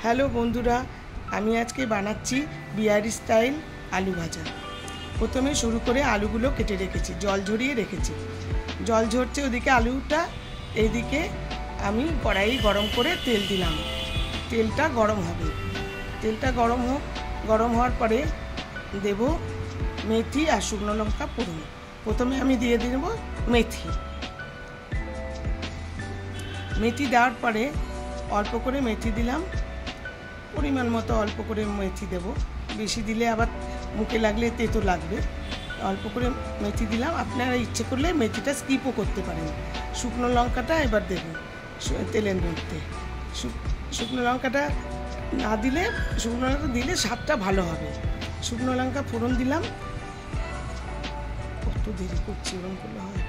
Hello বন্ধুরা, আমি আজকে বানাচ্ছি বিহারি স্টাইল আলু ভাজা। প্রথমে শুরু করে আলুগুলো কেটে রেখেছি, জল ঝরিয়ে রেখেছি। জল ঝরছে ওদিকে আলুটা, এইদিকে আমি কড়াই গরম করে তেল দিলাম। তেলটা গরম হবে, তেলটা গরম হওয়ার পরে দেব মেথি আর শুকনো লঙ্কা ফোড়ন। প্রথমে আমি দিয়ে দেব মেথি দেওয়ার পরে অল্প করে মেথি দিলাম, পরিমাণ মতো অল্প করে মেথি দেব, বেশি দিলে আবার মুখে লাগলে তেতো লাগবে। অল্প করে মেথি দিলাম, আপনারা ইচ্ছে করলে মেথিটা স্কিপও করতে পারেন। শুকনো লঙ্কাটা এবার দেব তেলের মধ্যে। শুকনো লঙ্কাটা না দিলে, শুকনো লঙ্কা দিলে স্বাদটা ভালো হবে। শুকনো লঙ্কা ফোড়ন দিলাম। কত দেরি করছি, এরকম করলে হয়?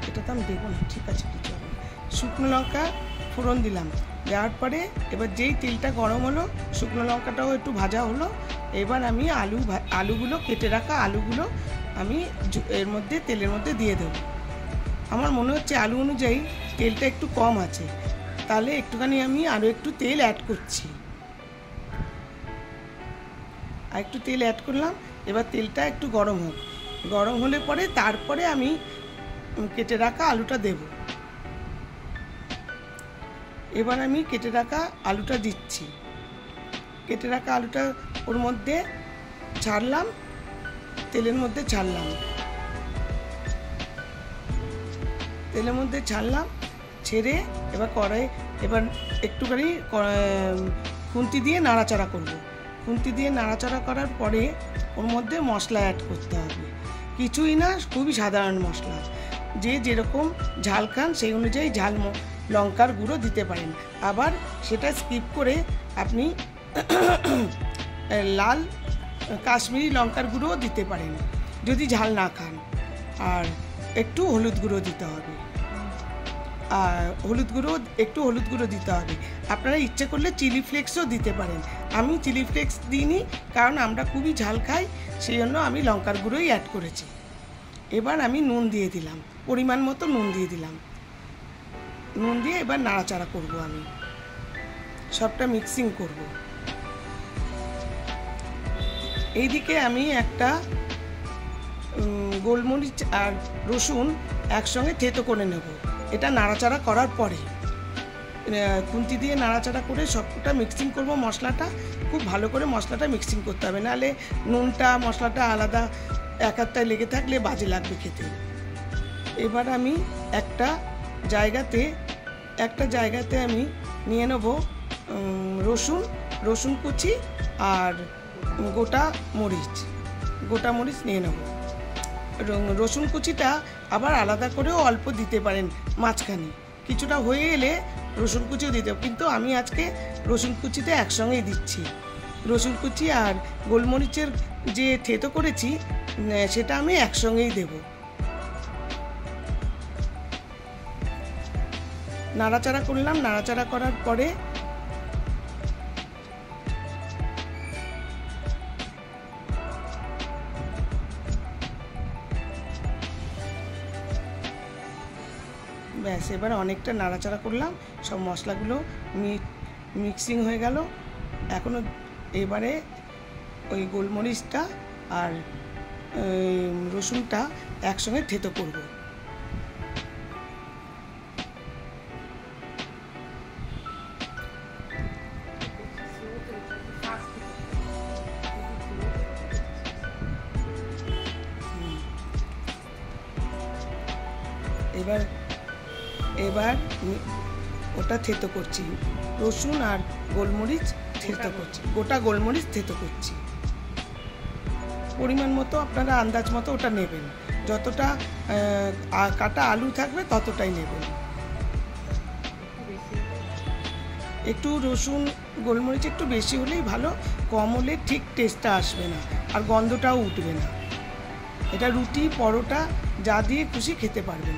এটা তো আমি দেবো না, ঠিক আছে, কিছু হবে। শুকনো লঙ্কা ফোড়ন দিলাম, দেওয়ার পরে এবার যেই তেলটা গরম হলো, শুকনো লঙ্কাটাও একটু ভাজা হলো, এবার আমি আলুগুলো কেটে রাখা আলুগুলো আমি এর মধ্যে তেলের মধ্যে দিয়ে দেব। আমার মনে হচ্ছে আলু অনুযায়ী তেলটা একটু কম আছে, তাহলে একটুখানি আমি আরও একটু তেল অ্যাড করছি। আর একটু তেল অ্যাড করলাম। এবার তেলটা একটু গরম হোক, গরম হলে পরে তারপরে আমি কেটে রাখা আলুটা দেব। এবার আমি কেটে রাখা আলুটা দিচ্ছি। কেটে রাখা আলুটা ওর মধ্যে ছাড়লাম, তেলের মধ্যে ছাড়লাম, তেলের মধ্যে ছাড়লাম। ছেড়ে এবার এবার একটুখানি খুন্তি দিয়ে নাড়াচাড়া করব। খুন্তি দিয়ে নাড়াচাড়া করার পরে ওর মধ্যে মশলা অ্যাড করতে হবে। কিছুই না, খুবই সাধারণ মশলা। যে যেরকম ঝাল খান সেই অনুযায়ী ঝাল লঙ্কার গুঁড়ো দিতে পারেন। আবার সেটা স্কিপ করে আপনি লাল কাশ্মীরি লঙ্কার গুঁড়োও দিতে পারেন যদি ঝাল না খান। আর একটু হলুদ গুঁড়ো দিতে হবে, আর একটু হলুদ গুঁড়ো দিতে হবে। আপনারা ইচ্ছে করলে চিলি ফ্লেক্সও দিতে পারেন। আমি চিলি ফ্লেক্স দিইনি, কারণ আমরা খুবই ঝাল খাই, সেই জন্য আমি লঙ্কার গুঁড়োই অ্যাড করেছি। এবার আমি নুন দিয়ে দিলাম, পরিমাণ মতো নুন দিয়ে দিলাম। নুন দিয়ে এবার নাড়াচাড়া করব, আমি সবটা মিক্সিং করব। এইদিকে আমি একটা গোলমরিচ আর রসুন একসঙ্গে থেতো করে নেব। এটা নাড়াচাড়া করার পরে খুন্তি দিয়ে নাড়াচাড়া করে সবটা মিক্সিং করব। মশলাটা খুব ভালো করে মশলাটা মিক্সিং করতে হবে, নাহলে নুনটা মশলাটা আলাদা একটায় লেগে থাকলে বাজে লাগবে খেতে। এবার আমি একটা জায়গাতে আমি নিয়ে নেব রসুন কুচি আর গোটা মরিচ নিয়ে নেব। রসুন কুচিটা আবার আলাদা করেও অল্প দিতে পারেন মাঝখানে, কিছুটা হয়ে এলে রসুন কুচিও দিতে, কিন্তু আমি আজকে রসুন কুচিতে একসঙ্গেই দিচ্ছি। রসুন কুচি আর গোলমরিচের যে থেতো করেছি সেটা আমি একসঙ্গেই দেব। নাড়াচাড়া করলাম, নাড়াচাড়া করার পরে ব্যাস, এবার অনেকটা নাড়াচাড়া করলাম, সব মশলাগুলো মিক্সিং হয়ে গেল। এখনও এবারে ওই গোলমরিচটা আর রসুনটা একসঙ্গে থেতো করব। এবার ওটা থেতো করছি, রসুন আর গোলমরিচ থেতো করছি, গোটা গোলমরিচ থেতো করছি। পরিমাণ মতো আপনারা আন্দাজ মতো ওটা নেবেন, যতটা কাটা আলু থাকবে ততটাই নেবেন। একটু রসুন গোলমরিচ একটু বেশি হলেই ভালো, কম হলে ঠিক টেস্টটা আসবে না আর গন্ধটাও উঠবে না। এটা রুটি পরোটা যা দিয়ে খুশি খেতে পারবেন।